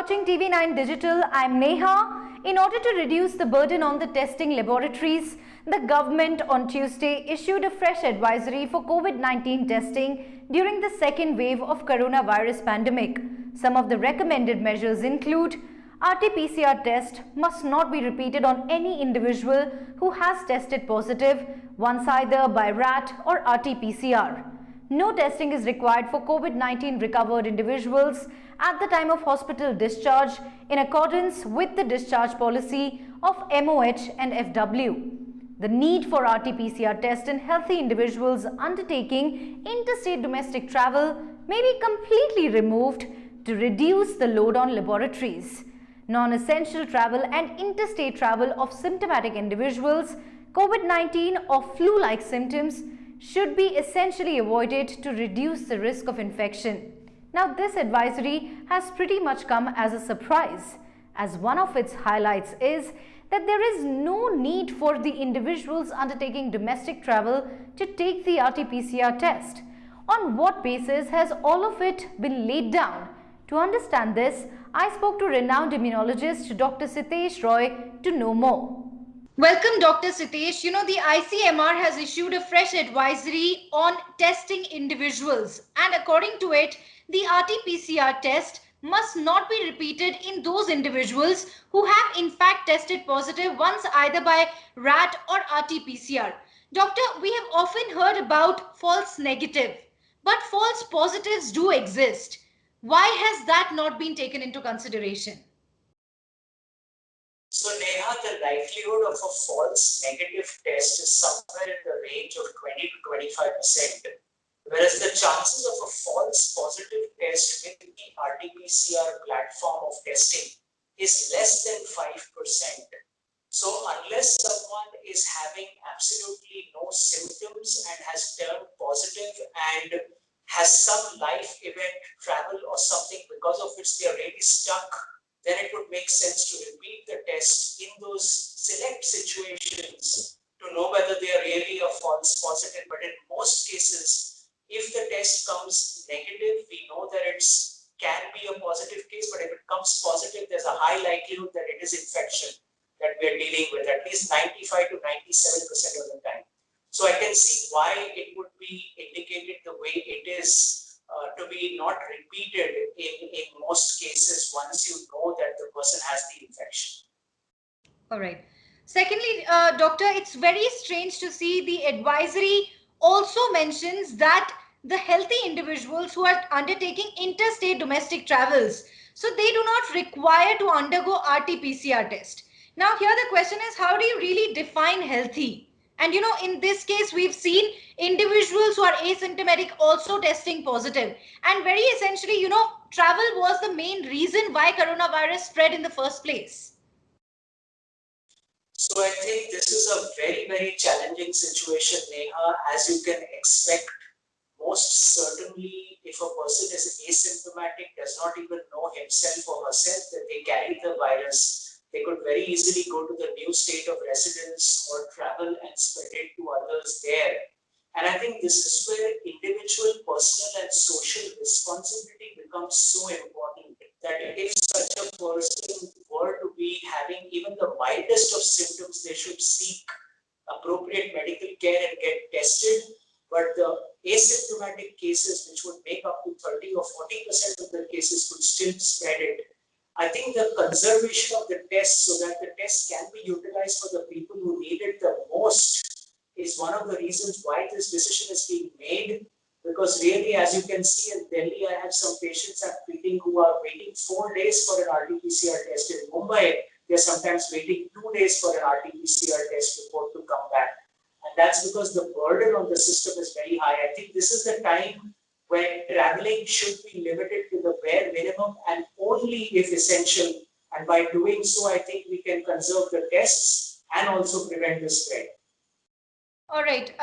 watching TV9 Digital. I'm Neha. In order to reduce the burden on the testing laboratories, the government on Tuesday issued a fresh advisory for COVID-19 testing during the second wave of coronavirus pandemic. Some of the recommended measures include RT-PCR test must not be repeated on any individual who has tested positive, once either by RAT or RT-PCR. No testing is required for COVID-19 recovered individuals at the time of hospital discharge in accordance with the discharge policy of MOH and FW. The need for RT-PCR test in healthy individuals undertaking interstate domestic travel may be completely removed to reduce the load on laboratories. Non-essential travel and interstate travel of symptomatic individuals, COVID-19 or flu-like symptoms should be essentially avoided to reduce the risk of infection. Now, this advisory has pretty much come as a surprise, as one of its highlights is that there is no need for the individuals undertaking domestic travel to take the RT-PCR test. On what basis has all of it been laid down? To understand this, I spoke to renowned immunologist Dr. Sitesh Roy to know more. Welcome, Dr. Sitesh. You know, the ICMR has issued a fresh advisory on testing individuals, and according to it, the RT-PCR test must not be repeated in those individuals who have in fact tested positive once either by RAT or RT-PCR. Doctor, we have often heard about false negative, but false positives do exist. Why has that not been taken into consideration? So Neha, the likelihood of a false negative test is somewhere in the range of 20 to 25%, whereas the chances of a false positive test with the RT-PCR platform of testing is less than 5%. So unless someone is having absolutely no symptoms and has turned positive and has some life event, travel or something because of which they are really stuck, then it would make sense to repeat the test in those select situations to know whether they are really a false positive. But in most cases, if the test comes negative, we know that it can be a positive case, but if it comes positive, there's a high likelihood that it is infection that we are dealing with, at least 95 to 97% of the time. So I can see why it would be indicated the way it is, to be not repeated in most cases once you know that the person has the infection. All right. Secondly, doctor, it's very strange to see the advisory also mentions that the healthy individuals who are undertaking interstate domestic travels, so they do not require to undergo RT-PCR test. Now here the question is, how do you really define healthy? And you know, in this case, we've seen individuals who are asymptomatic also testing positive. And very essentially, you know, travel was the main reason why coronavirus spread in the first place. So I think this is a very, very challenging situation, Neha, as you can expect. Most certainly, if a person is asymptomatic, does not even know himself or herself that they carry the virus, they could very easily go to the new state of residence or travel and spread it to others there. And I think this is where individual, personal and social responsibility becomes so important, that if such a person were to be having even the mildest of symptoms, they should seek appropriate medical care and get tested. But the asymptomatic cases, which would make up to 30 or 40% of the cases, could still spread it. I think the conservation of the test so that the test can be utilized for the people who need it the most is one of the reasons why this decision is being made. Because really, as you can see in Delhi, I have some patients I'm treating who are waiting 4 days for an RT-PCR test. In Mumbai, they're sometimes waiting 2 days for an RT-PCR test report to come back. And that's because the burden on the system is very high. I think this is the time when traveling should be limited to the bare minimum and only if essential. And by doing so, I think we can conserve the tests and also prevent the spread. All right.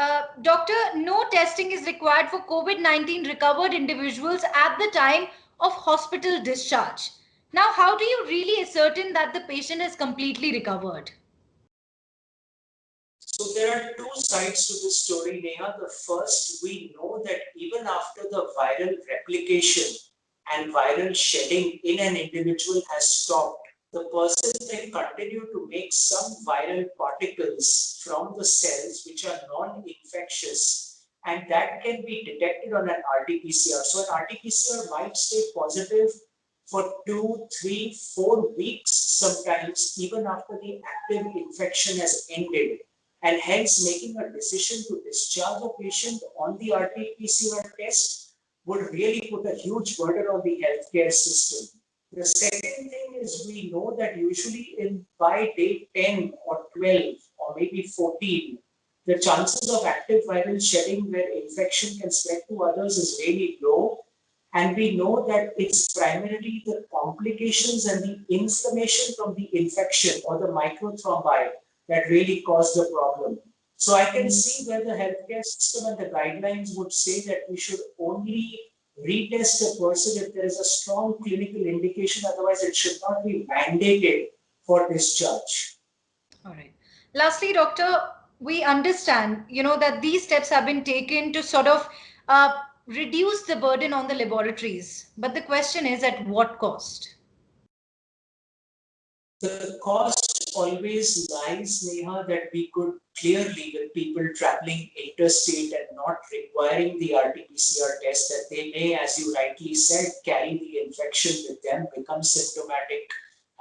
Doctor, no testing is required for COVID-19 recovered individuals at the time of hospital discharge. Now, how do you really ascertain that the patient is completely recovered? So there are two sides to this story, Neha. The first, we know that even after the viral replication, and viral shedding in an individual has stopped, the person may continue to make some viral particles from the cells which are non-infectious, and that can be detected on an RT-PCR. So an RT-PCR might stay positive for 2, 3, 4 weeks sometimes, even after the active infection has ended. And hence, making a decision to discharge a patient on the RT-PCR test would really put a huge burden on the healthcare system. The second thing is we know that usually by day 10 or 12 or maybe 14, the chances of active viral shedding where infection can spread to others is really low. And we know that it's primarily the complications and the inflammation from the infection or the microthrombi that really cause the problem. So I can see where the healthcare system and the guidelines would say that we should only retest a person if there is a strong clinical indication, otherwise it should not be mandated for discharge. All right. Lastly, doctor, we understand, that these steps have been taken to sort of reduce the burden on the laboratories. But the question is, at what cost? The cost always lies, Neha, that we could clearly, with people traveling interstate and not requiring the RT-PCR test, that they may, as you rightly said, carry the infection with them, become symptomatic,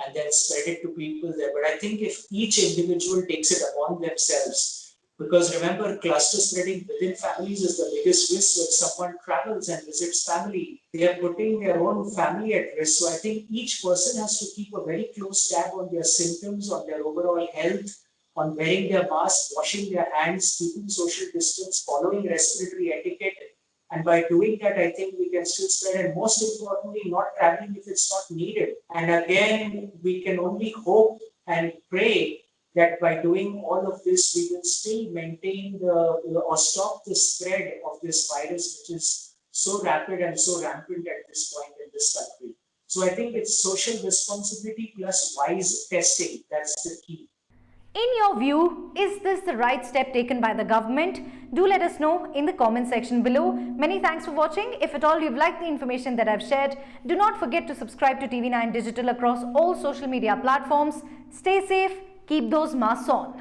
and then spread it to people there. But I think if each individual takes it upon themselves, because remember, cluster spreading within families is the biggest risk. If someone travels and visits family, they are putting their own family at risk. So I think each person has to keep a very close tab on their symptoms, on their overall health, on wearing their mask, washing their hands, keeping social distance, following respiratory etiquette. And by doing that, I think we can still spread, and most importantly, not traveling if it's not needed. And again, we can only hope and pray that by doing all of this, we will still maintain or stop the spread of this virus, which is so rapid and so rampant at this point in this country. So I think it's social responsibility plus wise testing. That's the key. In your view, is this the right step taken by the government? Do let us know in the comment section below. Many thanks for watching. If at all you've liked the information that I've shared, do not forget to subscribe to TV9 Digital across all social media platforms. Stay safe, keep those masks on.